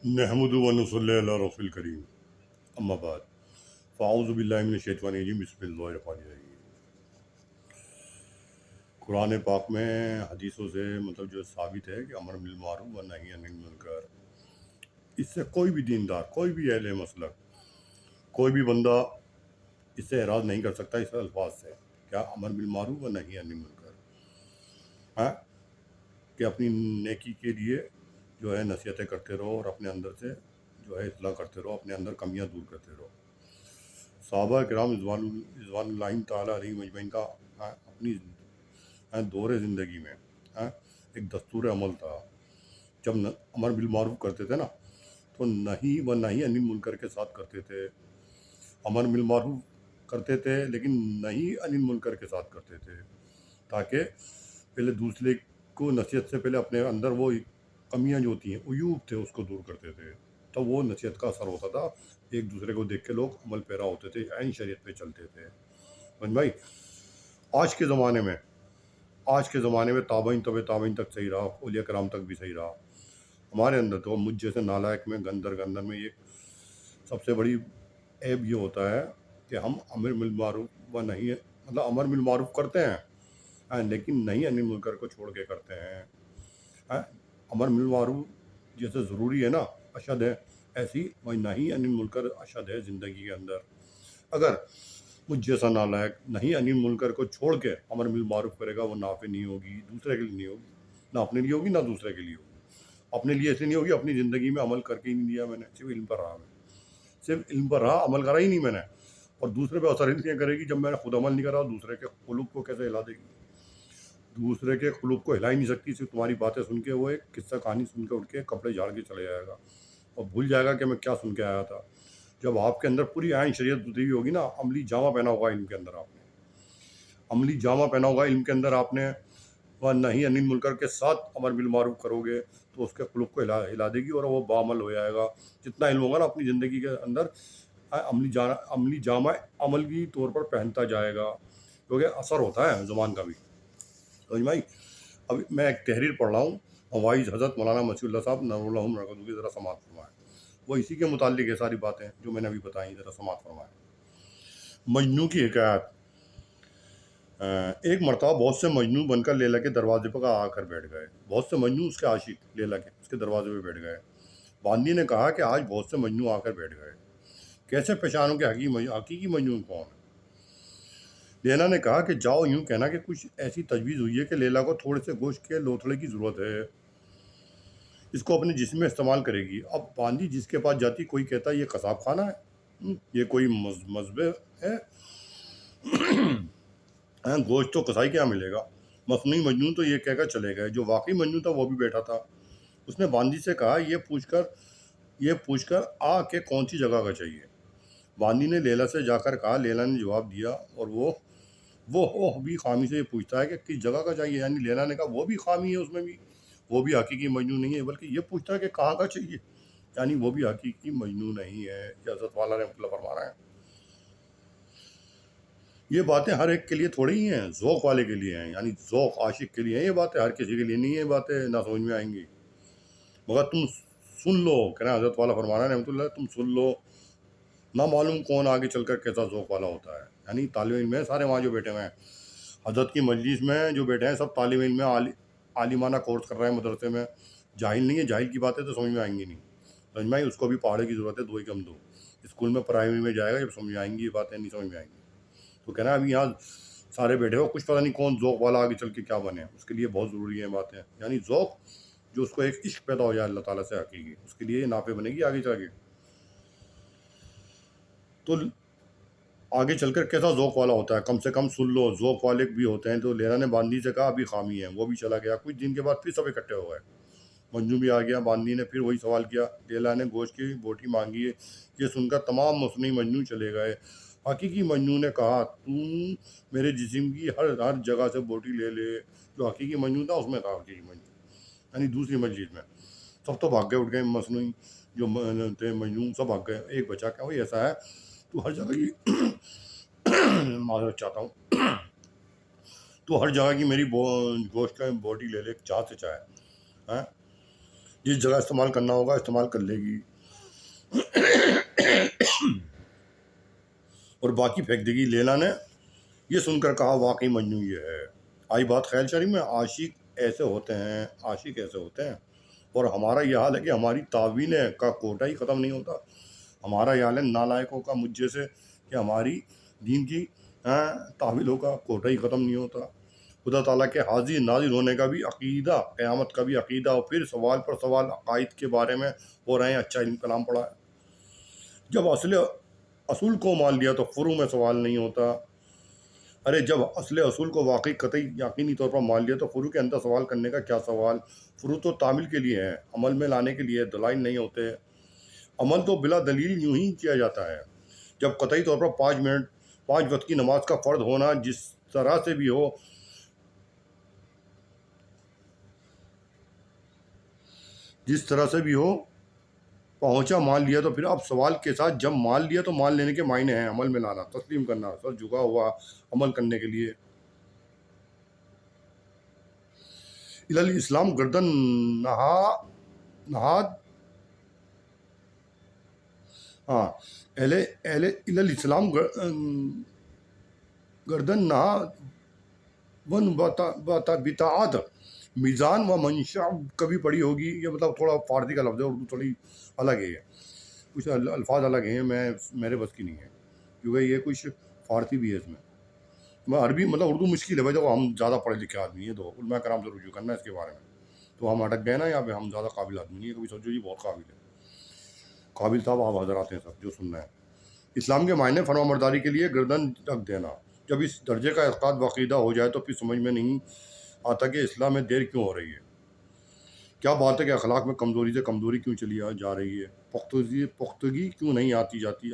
نحمد و نصلی علی رسول کریم اما بعد فاعوذ باللہ من الشیطان الرجیم بسم اللہ الرحمن الرحیم۔ قرآن پاک میں حدیثوں سے جو ثابت ہے کہ امر بالمعروف و نہی عن المنکر، اس سے کوئی بھی دیندار، کوئی بھی اہل مسلک، کوئی بھی بندہ اس سے اعراض نہیں کر سکتا اس الفاظ سے، کیا امر بالمعروف و نہی عن المنکر، ہاں، کہ اپنی نیکی کے لیے جو ہے نصیحتیں کرتے رہو اور اپنے اندر سے جو ہے اصلاح کرتے رہو، اپنے اندر کمیاں دور کرتے رہو۔ صحابہ کرام رضوان اللہ تعالیٰ علیہ مجمعین کا اپنی دور زندگی میں ایک دستور عمل تھا۔ جب امر بالمعروف کرتے تھے نا تو نہی و نہی عن المنکر کے ساتھ کرتے تھے۔ امر بالمعروف کرتے تھے لیکن نہی عن المنکر کے ساتھ کرتے تھے، تاکہ پہلے دوسرے کو نصیحت سے پہلے اپنے اندر وہ کمیاں جو ہوتی ہیں، عیوب تھے، اس کو دور کرتے تھے، تب وہ نصیحت کا اثر ہوتا تھا، ایک دوسرے کو دیکھ کے لوگ عمل پیرا ہوتے تھے، عین شریعت پہ چلتے تھے۔ بھائی آج کے زمانے میں تابعین تابعین تک صحیح رہا، اولیاء کرام تک بھی صحیح رہا۔ ہمارے اندر تو مجھ جیسے نالائق میں گندر میں یہ سب سے بڑی عیب یہ ہوتا ہے کہ ہم امر بالمعروف و نہی امر بالمعروف کرتے ہیں لیکن نہی عن المنکر کو چھوڑ کے کرتے ہیں۔ امر بالمعروف جیسے ضروری ہے نا، اشد ہے، ایسی وہی نہی عن المنکر اشد ہے زندگی کے اندر۔ اگر مجھ جیسا نالائق نہی عن المنکر کو چھوڑ کے امر بالمعروف کرے گا، وہ نافع نہیں ہوگی، دوسرے کے لیے نہیں ہوگی، نہ اپنے لیے ہوگی نہ دوسرے کے لیے ہوگی۔ اپنے لیے ایسے نہیں ہوگی، اپنی زندگی میں عمل کر کے ہی نہیں دیا میں نے، صرف علم پر رہا، عمل کرا ہی نہیں میں نے، اور دوسرے پہ اثر نہیں کرے گی۔ جب میں نے خود عمل نہیں کرا، دوسرے کے قلوب کو کیسے ہلا دے گی؟ دوسرے کے قلوب کو ہلا ہی نہیں سکتی، صرف تمہاری باتیں سن کے وہ ایک قصہ کہانی سن کے اٹھ کے کپڑے جھاڑ کے چلے جائے گا اور بھول جائے گا کہ میں کیا سن کے آیا تھا۔ جب آپ کے اندر پوری عین شریعت اتری ہوئی ہوگی نا، عملی جامہ پہنا ہوگا علم کے اندر، آپ نے عملی جامہ پہنا ہوگا علم کے اندر، آپ نے وہ نہی عن المنکر کے ساتھ امر بالمعروف کرو گے تو اس کے قلوب کو ہلا دے گی اور وہ بعمل ہو جائے گا۔ جتنا علم ہوگا نا اپنی زندگی کے اندر، عملی جامہ عملی طور پر پہنتا جائے گا، کیونکہ اثر ہوتا ہے زبان کا بھی۔ سمجھ بھائی، اب میں ایک تحریر پڑھ رہا ہوں، وائز حضرت مولانا مسیح اللہ صاحب نور الہم مرکز کی، ذرا سماعت فرمائیں۔ وہ اسی کے متعلق ہے ساری باتیں جو میں نے ابھی بتائیں، ذرا سماعت فرمائیں۔ مجنوں کی حکایت۔ ایک مرتبہ بہت سے مجنوں بن کر لیلا کے دروازے پر آ کر بیٹھ گئے۔ بہت سے مجنوں اس کے عاشق لیلا کے اس کے دروازے پہ بیٹھ گئے۔ باندی نے کہا کہ آج بہت سے مجنوں آ کر بیٹھ گئے، کیسے پہچانوں کہ حقیقی مجنون کون ہے؟ لیلا نے کہا کہ جاؤ یوں کہنا کہ کچھ ایسی تجویز ہوئی ہے کہ لیلا کو تھوڑے سے گوشت کے لوتھڑے کی ضرورت ہے، اس کو اپنے جسم میں استعمال کرے گی۔ اب باندی جس کے پاس جاتی، کوئی کہتا یہ قصاب خانہ ہے، یہ کوئی مذبح ہے، گوشت تو قصائی کیا ملے گا؟ مصنوعی مجنون تو یہ کہہ کر چلے گئے، جو واقعی مجنون تھا وہ بھی بیٹھا تھا۔ اس نے باندی سے کہا یہ پوچھ کر آ کہ کون سی جگہ کا چاہیے۔ باندی نے لیلا سے جا کر کہا، لیلا نے جواب دیا، اور وہ بھی خامی سے یہ پوچھتا ہے کہ کس جگہ کا چاہیے۔ یعنی لیلا نے کہا وہ بھی خامی ہے اس میں بھی، وہ بھی حقیقی مجنون نہیں ہے، بلکہ یہ پوچھتا ہے کہ کہاں کا چاہیے، یعنی وہ بھی حقیقی مجنون نہیں ہے۔ یہ حضرت والا رحمۃ اللہ فرما رہے ہیں۔ یہ باتیں ہر ایک کے لیے تھوڑی ہی ہیں، ذوق والے کے لیے ہیں، یعنی ذوق عاشق کے لیے ہیں۔ یہ باتیں ہر کسی کے لیے نہیں ہیں، یہ باتیں نہ سمجھ میں آئیں گی، مگر تم سن لو، کہنا حضرت والا فرما رہے ہیں رحمۃ اللہ، تم سن لو، نہ معلوم کون آگے چل کر کیسا ذوق والا ہوتا ہے۔ یعنی طالب علم ہیں سارے وہاں جو بیٹھے ہوئے ہیں، حضرت کی مجلس میں جو بیٹھے ہیں سب طالب علم میں، عالمانہ کورس کر رہے ہیں مدرسے میں، جاہل نہیں ہے۔ جاہل کی باتیں تو سمجھ میں آئیں گی نہیں، سمجھ میں آئی؟ اس کو بھی پہاڑے کی ضرورت ہے، دو ہی کم دو، اسکول میں پرائمری میں جائے گا جب سمجھ میں آئیں گی، یہ باتیں نہیں سمجھ میں آئیں گی۔ تو کہنا ابھی یہاں سارے بیٹھے ہو، کچھ پتہ نہیں کون ذوق والا آگے چل کے کیا بنے، اس کے لیے بہت ضروری ہیں باتیں، یعنی ذوق جو اس کو ایک عشق پیدا ہو جائے اللہ تعالیٰ سے حقیقی، اس کے لیے یہ نافع بنے گی آگے چل کے۔ تو آگے چل کر کیسا ذوق والا ہوتا ہے، کم سے کم سن لو، ذوق والے بھی ہوتے ہیں۔ تو لیلا نے باندی سے کہا ابھی خامی ہے، وہ بھی چلا گیا۔ کچھ دن کے بعد پھر سب اکٹھے ہو گئے، منجو بھی آ گیا۔ باندی نے پھر وہی سوال کیا، لیلا نے گوشت کی بوٹی مانگی ہے۔ یہ سن کر تمام مصنوعی مجنون چلے گئے۔ حقیقی مجنون نے کہا تم میرے جسم کی ہر جگہ سے بوٹی لے لے۔ جو حقیقی مجنون تھا اس میں تھا حقیقی مجنون، یعنی دوسری مجلس میں سب تو بھاگ گئے، اٹھ گئے، مصنوعی جو تھے مجنون سب بھاگ گئے، ایک بچا کیا، وہی ایسا ہے تو ہر جگہ کی معذرت چاہتا ہوں، تو ہر جگہ کی میری گوشت کا بوٹی لے لے، چاہ سے چاہے، جس جگہ استعمال کرنا ہوگا استعمال کر لے گی اور باقی پھینک دے گی۔ لیلا نے یہ سن کر کہا واقعی مجنون یہ ہے۔ آئی بات خیال شریف میں، عاشق ایسے ہوتے ہیں اور ہمارا یہ حال ہے کہ ہماری تعویل کا کوٹا ہی ختم نہیں ہوتا۔ ہمارا یہ حال ہے نالائقوں کا، مجھ جیسے، کہ ہماری دین کی تعویلوں کا کوٹا ہی ختم نہیں ہوتا۔ خدا تعالیٰ کے حاضر نازل ہونے کا بھی عقیدہ، قیامت کا بھی عقیدہ، اور پھر سوال پر سوال عقائد کے بارے میں ہو رہے ہیں۔ اچھا علم کلام پڑھا ہے۔ جب اصول کو مان لیا تو فروع میں سوال نہیں ہوتا۔ جب اصول کو واقعی قطعی یقینی طور پر مان لیا تو فروع کے اندر سوال کرنے کا کیا سوال؟ فروع تو تعمیل کے لیے ہے، عمل میں لانے کے لیے دلائل نہیں ہوتے۔ عمل تو بلا دلیل یوں ہی کیا جاتا ہے۔ جب قطعی طور پر 5 وقت کی نماز کا فرض ہونا جس طرح سے بھی ہو پہنچا، مان لیا، تو پھر اب سوال کے ساتھ جب مان لیا تو مان لینے کے معنی ہیں عمل میں لانا، تسلیم کرنا، سر جھکا ہوا عمل کرنے کے لیے۔ الاسلام گردن نہاد الاسلام گردن نہاد ون بتاعت میزان و منشا کبھی پڑھی ہوگی۔ یہ مطلب تھوڑا فارسی کا لفظ ہے، اردو تھوڑی الگ ہے، کچھ الفاظ الگ ہیں، میرے بس کی نہیں ہے، کیونکہ یہ کچھ فارسی بھی ہے اس میں عربی، مطلب اردو مشکل ہے بھائی، جب ہم زیادہ پڑھے لکھے آدمی ہیں تو علماء کرام سے رجوع کرنا ہے اس کے بارے میں، تو ہم اٹک گئے نا یہاں پہ، ہم زیادہ قابل آدمی نہیں ہے، کبھی سوچو جی بہت قابل ہے، قابل صاحب آپ حضرات ہیں سب جو سننا ہے۔ اسلام کے معنی فرما برداری کے لیے گردن رکھ دینا۔ جب اس درجے کا اعتقاد وعقیدہ ہو جائے تو پھر سمجھ میں نہیں آتا کہ اسلام میں دیر کیوں ہو رہی ہے۔ کیا بات ہے کہ اخلاق میں کمزوری سے کمزوری کیوں چلی جا رہی ہے، پختگی کیوں نہیں آتی جاتی؟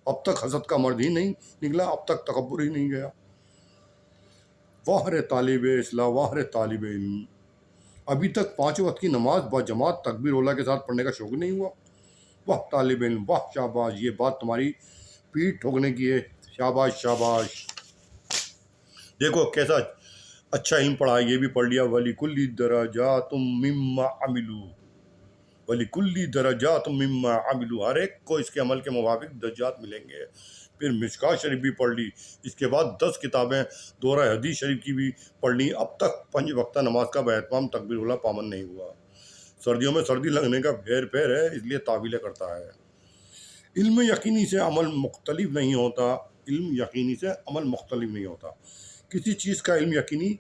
اب تک حسد کا مرد ہی نہیں نکلا، اب تک تکبر ہی نہیں گیا۔ واہ رے طالب اصلاح، واہ رے طالب علم، ابھی تک 5 وقت کی نماز بجماعت تکبیر اولا کے ساتھ پڑھنے کا شوق نہیں ہوا۔ واہ طالب علم، واہ شاباش، یہ بات تمہاری پیٹھ ٹھوکنے کی ہے، شاباش شاباش۔ دیکھو کیسا اچھا علم پڑھا، یہ بھی پڑھ لیا، وَلِكُلِّ دَرَجَاتٌ مِّمَّا عَمِلُوا، وَلِكُلِّ دَرَجَاتٌ مِّمَّا عَمِلُوا، ہر ایک کو اس کے عمل کے موافق درجات ملیں گے۔ پھر مشکوٰۃ شریف بھی پڑھ لی، اس کے بعد 10 کتابیں دورہ حدیث شریف کی بھی پڑھ لی، اب تک 5 وقتہ نماز کا باہتمام تکبیر اولا پابند نہیں ہوا۔ سردیوں میں سردی لگنے کا پھیر ہے، اس لیے تعویلیں کرتا ہے۔ علم یقینی سے عمل مختلف نہیں ہوتا، علم یقینی سے عمل مختلف نہیں ہوتا۔ کسی چیز کا علم یقینی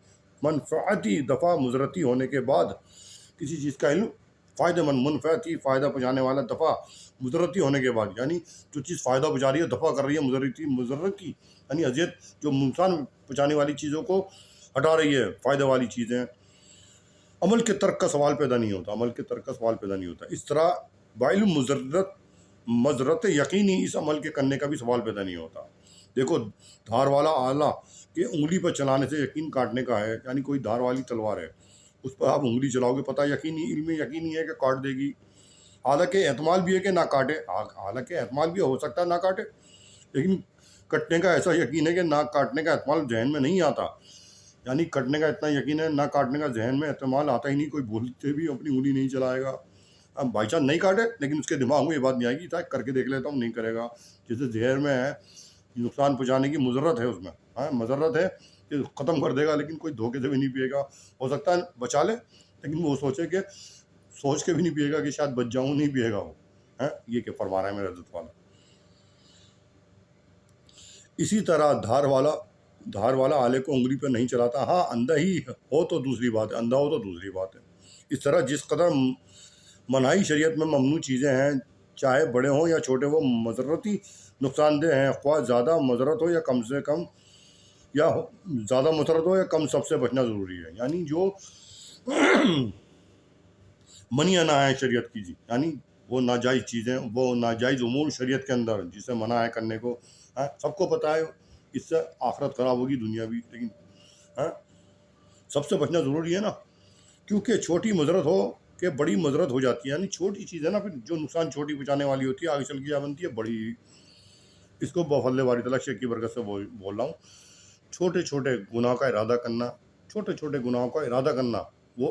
منفعتی دفع مضرتی ہونے کے بعد، کسی چیز کا علم فائدہ مند منفعتی فائدہ پہنچانے والا دفع مضرتی ہونے کے بعد، یعنی جو چیز فائدہ پہنچا رہی ہے دفع کر رہی ہے مضرتی یعنی اذیت، جو نقصان پہنچانے والی چیزوں کو ہٹا رہی ہے فائدہ والی چیزیں، عمل کے ترک کا سوال پیدا نہیں ہوتا۔ اس طرح بعلم مضرت یقینی اس عمل کے کرنے کا بھی سوال پیدا نہیں ہوتا۔ دیکھو دھار والا آلہ کہ انگلی پر چلانے سے یقین کاٹنے کا ہے، یعنی کوئی دھار والی تلوار ہے، اس پر آپ انگلی چلاؤ گے، پتہ یقینی علم یقینی ہے کہ کاٹ دے گی، حالانکہ احتمال بھی ہے کہ نہ کاٹے، حالانکہ احتمال بھی ہو سکتا ہے نہ کاٹے، لیکن کٹنے کا ایسا یقین ہے کہ نہ کاٹنے کا احتمال ذہن میں نہیں آتا، یعنی کٹنے کا اتنا یقین ہے، نہ کاٹنے کا ذہن میں احتمال آتا ہی نہیں، کوئی بولتے بھی اپنی انگلی نہیں چلائے گا، اب بائی چانس نہیں کاٹے لیکن اس کے دماغ میں یہ بات نہیں آئے گی تھا کر کے دیکھ لیتا ہوں، نہیں کرے گا، جیسے زہر میں ہے نقصان پہنچانے کی مضرت ہے، اس میں مضرت ہے کہ ختم کر دے گا، لیکن کوئی دھوکے سے بھی نہیں پیے گا، ہو سکتا ہے بچا لے لیکن وہ سوچ کے بھی نہیں پیے گا کہ شاید بچ جاؤں، نہیں پیے گا وہ، یہ کہ فرما رہا ہے میرا عزت والا۔ اسی طرح دھار والا آلے کو انگلی پہ نہیں چلاتا، ہاں اندھا ہی ہو تو دوسری بات ہے، اس طرح جس قدر منہی شریعت میں ممنوع چیزیں ہیں، چاہے بڑے ہوں یا چھوٹے، وہ مضرتی نقصان دہ ہیں، خواہ زیادہ مضرت ہو یا کم سے کم، یا زیادہ مضرت ہو یا کم، سب سے بچنا ضروری ہے۔ یعنی جو منع نہ ہے شریعت کی، یعنی وہ ناجائز چیزیں، وہ ناجائز امور شریعت کے اندر جسے منع ہے کرنے کو، سب کو پتہ ہے اس سے آخرت خراب ہوگی، دنیا بھی، لیکن سب سے بچنا ضروری ہے نا، کیونکہ چھوٹی مضرت ہو کہ بڑی مضرت ہو جاتی ہے، یعنی چھوٹی چیز ہے نا، پھر جو نقصان چھوٹی پہنچانے والی ہوتی ہے آگے چل کے کیا بنتی ہے بڑی۔ اس کو بفضل باری تعالیٰ شیخ کی برکت سے بول رہا ہوں، چھوٹے چھوٹے گناہوں کا ارادہ کرنا، وہ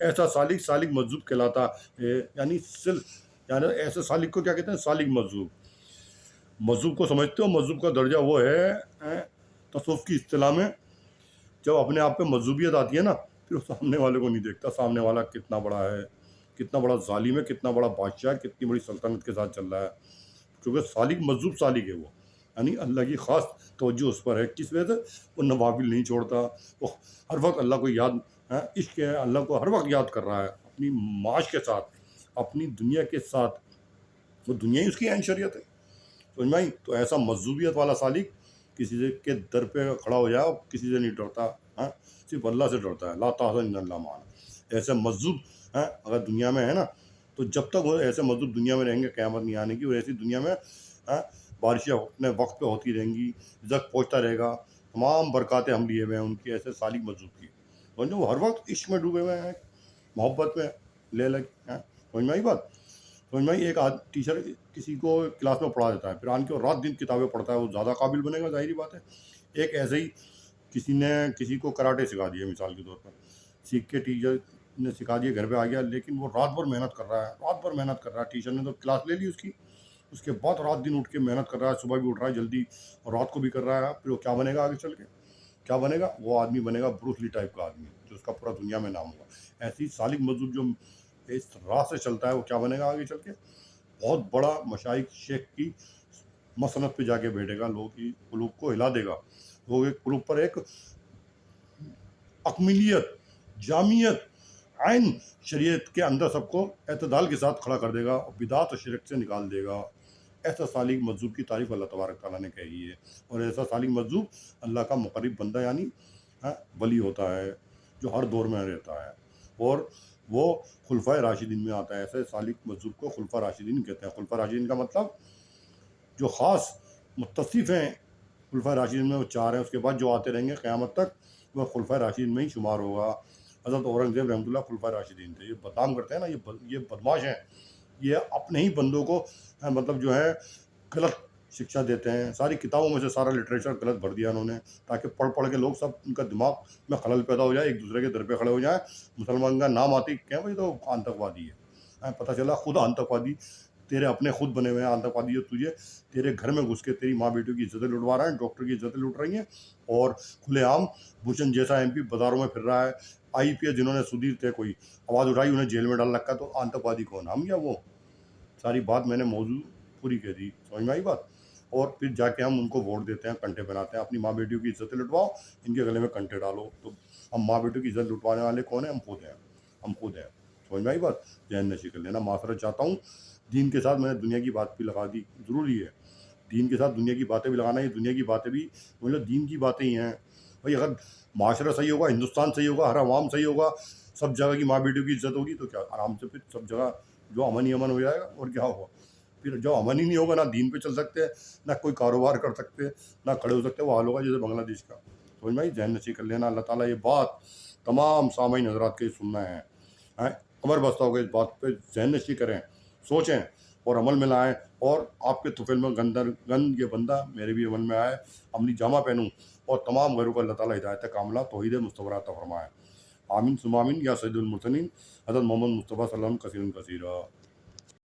ایسا سالک سالک مجذوب کہلاتا ہے، یعنی ایسے سالک کو کیا کہتے ہیں؟ سالک مجذوب۔ مجذوب کو سمجھتے ہو؟ مجذوب کا درجہ وہ ہے تصوف کی اصطلاح میں، جب اپنے آپ پہ مجذوبیت آتی ہے نا، پھر وہ سامنے والے کو نہیں دیکھتا سامنے والا کتنا بڑا ہے، کتنا بڑا ظالم ہے، کتنا بڑا بادشاہ ہے، کتنی بڑی سلطنت کے ساتھ چل رہا ہے، کیونکہ سالک مجذوب سالک ہے وہ، یعنی اللہ کی خاص توجہ اس پر ہے۔ کس وجہ سے؟ وہ نوافل نہیں چھوڑتا، وہ ہر وقت اللہ کو یاد عشق ہے، اللہ کو ہر وقت یاد کر رہا ہے، اپنی معاش کے ساتھ، اپنی دنیا کے ساتھ، وہ دنیا ہی اس کی عین شریعت ہے، سمجھ میں آئی؟ تو ایسا مجذوبیت والا سالک کسی سے کے در پہ کھڑا ہو جائے اور کسی سے نہیں ڈرتا، صرف اللہ سے ڈرتا ہے، لا تحزن ان اللہ معنا۔ ایسے مجذوب اگر دنیا میں ہے نا، تو جب تک وہ ایسے مجذوب دنیا میں رہیں گے قیامت نہیں آنے کی، اور ایسی دنیا میں بارشیں اپنے وقت پہ ہوتی رہیں گی، رزق پہنچتا رہے گا، تمام برکاتیں ہم لیے ہوئے ہیں ان کی، ایسے سالک مجذوب کی، وہ ہر وقت عشق میں ڈوبے ہوئے ہیں، محبت میں لے لگ، سمجھ میں آئی بات؟ سمجھ میں آئی؟ ایک ٹیچر کسی کو کلاس میں پڑھا دیتا ہے، پھر آن کے رات دن کتابیں پڑھتا ہے، وہ زیادہ قابل بنے گا، ظاہری بات ہے۔ ایک ایسے ہی کسی نے کسی کو کراٹے سکھا دیا مثال کے طور پر، سیکھ کے ٹیچر نے سکھا دیا، گھر پہ آ گیا، لیکن وہ رات بھر محنت کر رہا ہے، رات بھر محنت کر رہا ہے، ٹیچر نے تو کلاس لے لی اس کی، اس کے بعد رات دن اٹھ کے محنت کر رہا ہے، صبح بھی اٹھ رہا ہے جلدی اور رات کو بھی کر رہا ہے، پھر وہ کیا بنے گا آگے چل کے؟ کیا بنے گا؟ وہ آدمی بنے گا بروس لی ٹائپ کا آدمی، جو اس کا پورا دنیا میں نام ہوگا۔ ایسی سالک مجذوب جو اس راہ سے چلتا ہے، وہ کیا بنے گا آگے چل کے؟ بہت بڑا مشائخ شیخ کی مسند پہ جا کے بیٹھے گا، لوگوں کی قلوب کو ہلا دے گا، لوگوں کے قلوب پر ایک اکملیت، جامعیت، عین شریعت کے اندر سب کو اعتدال کے ساتھ کھڑا کر دے گا اور بدعت و شرک سے نکال دے گا۔ ایسا سالک مجذوب کی تعریف اللہ تبارک تعالیٰ نے کہی ہے، اور ایسا سالک مجذوب اللہ کا مقرب بندہ یعنی ولی ہوتا ہے، جو ہر دور میں رہتا ہے، اور وہ خلفائے راشدین میں آتا ہے۔ ایسے سالک مجذوب کو خلفائے راشدین کہتے ہیں۔ خلفائے راشدین کا مطلب جو خاص متصف ہیں خلفائے راشدین میں، وہ 4 ہیں، اس کے بعد جو آتے رہیں گے قیامت تک وہ خلفائے راشدین میں ہی شمار ہوگا۔ حضرت اورنگزیب رحمۃ اللہ خلفائے راشدین تھے۔ یہ بدنام کرتے ہیں نا، یہ بدماش ہیں، یہ اپنے ہی بندوں کو مطلب جو ہے غلط شکشا دیتے ہیں، ساری کتابوں میں سے سارا لٹریچر غلط بھر دیا انہوں نے، تاکہ پڑھ پڑھ کے لوگ سب ان کا دماغ میں خلل پیدا ہو جائے، ایک دوسرے کے در پہ کھڑے ہو جائیں، مسلمان کا نام آتی کہ بھائی تو آتنکوادی ہے، پتہ چلا خود آتنکوادی تیرے اپنے خود بنے ہوئے ہیں آتنکوادی، جو تجھے تیرے گھر میں گھس کے تیری ماں بیٹیوں کی عزتیں لٹوا رہے ہیں، ڈاکٹر کی عزتیں لوٹ رہی ہیں، اور کھلے عام بھوشن جیسا ایم پی بازاروں میں پھر رہا ہے، آئی پی ایس جنہوں نے سدھیر تھے کوئی آواز اٹھائی انہیں جیل میں ڈال رکھا، تو آتنکوادی کون؟ ہم یا وہ؟ ساری بات میں نے موضوع پوری کہہ دی، سمجھ میں آئی بات؟ اور پھر جا کے ہم ان کو ووٹ دیتے ہیں، کنٹے بناتے ہیں، اپنی ماں بیٹیوں کی عزتیں لٹواؤ، ان کے گلے میں کنٹے ڈالو، تو ہم ماں بیٹیوں کی عزت لٹوانے والے کون ہیں؟ ہم خود ہیں، سمجھ میں آئی بات؟ ذہن نشی کر لینا۔ معذرت چاہتا ہوں، دین کے ساتھ میں نے دنیا کی بات بھی لگا دی، ضروری ہے دین کے ساتھ دنیا کی باتیں بھی لگانا، یہ دنیا کی باتیں بھی مطلب دین کی باتیں ہی ہیں بھائی۔ اگر معاشرہ صحیح ہوگا، ہندوستان صحیح ہوگا، ہر عوام صحیح ہوگا، سب جگہ کی ماں بیٹیوں کی عزت ہوگی، تو کیا آرام سے پھر سب جگہ جو امن ہی امن ہو جائے گا، اور کیا ہوگا؟ پھر جو امن ہی نہیں ہوگا، نہ دین پہ چل سکتے، نہ کوئی کاروبار کر سکتے، نہ کھڑے ہو سکتے، وہ حال ہوگا جیسے بنگلہ دیش کا، سمجھ میں آئی؟ ذہن نشی کر لینا۔ اللہ تعالیٰ یہ بات تمام سامعین حضرات کے سننا ہے، کمر بستہ ہو گئے، اس بات پہ ذہن نشی کریں، سوچیں اور عمل میں لائیں، اور آپ کے طفیل میں گند یہ بندہ میرے بھی عمل میں آئے، عملی جامہ پہنوں، اور تمام غیروں کو اللہ تعالیٰ ہدایت کاملہ توحید مصطفیٰ عطا فرمائے۔ آمین ثم آمین۔ یا سید المرسلین حضرت محمد مصطفیٰ صلی اللہ علیہ وسلم کثیر کثیرہ۔